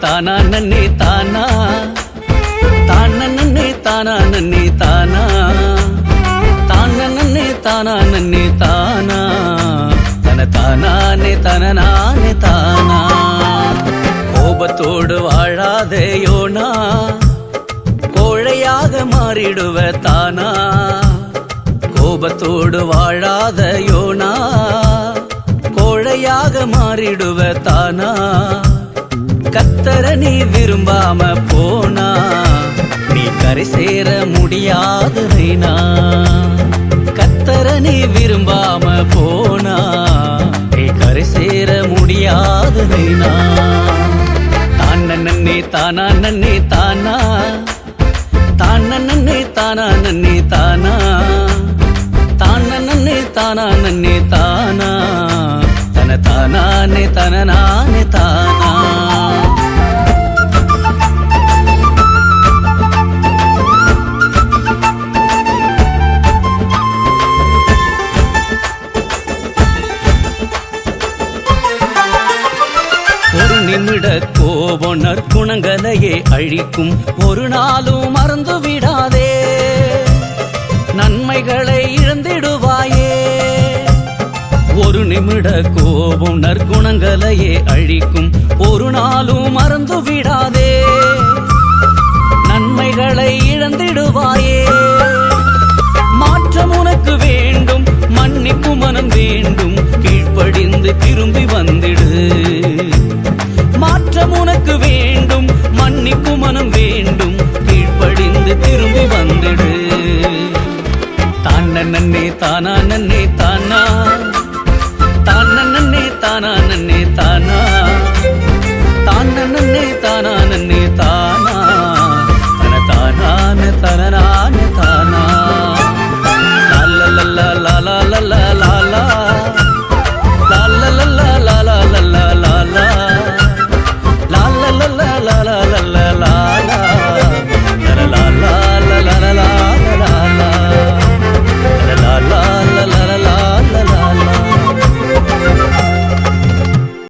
தானா நன்னே தானா தான நன்னே தானா நன்னே தானா தான நன்னே தானா நன்னே தானா தன தானே தன நானே தானா. கோபத்தோடு வாழாதே யோனா, கோழையாக மாறிடுவ தானா. கோபத்தோடு வாழாத யோனா, கோழையாக மாறிடுவ தானா. கத்தர நீ விரும்பாம போனா, நீ கரை சேர முடியாது நைனா. கத்தர நீ விரும்பாம போனா, நீ கரை சேர முடியாது நைனா. தான நன்னே தானா நன்னே தானா தான நன்னே தானா நன்னே தானா தான நன்னே தானா நன்னே தானா தன தானே தன நானே தானா. ஒரு நிமிட கோபம் நற்குணங்களையே அழிக்கும், ஒரு நாளும் மறந்து விடாதே. நன்மைகளை இழந்திடுவாயே. ஒரு நிமிட கோபம் நற்குணங்களையே அழிக்கும், ஒரு நாளும் மறந்து விடாதே. நன்மைகளை இழந்திடுவாயே. மாற்றம் உனக்கு வேண்டும், மன்னிக்கும் மனம் வேண்டும், கீழ்ப்படிந்து திரும்பி வந்திடு. மாற்றம் உனக்கு வேண்டும், மன்னிக்கும் மனம் வேண்டும், கீழ்ப்படிந்து திரும்பி வந்திடு. தான நன்னே தானா நன்னே தானா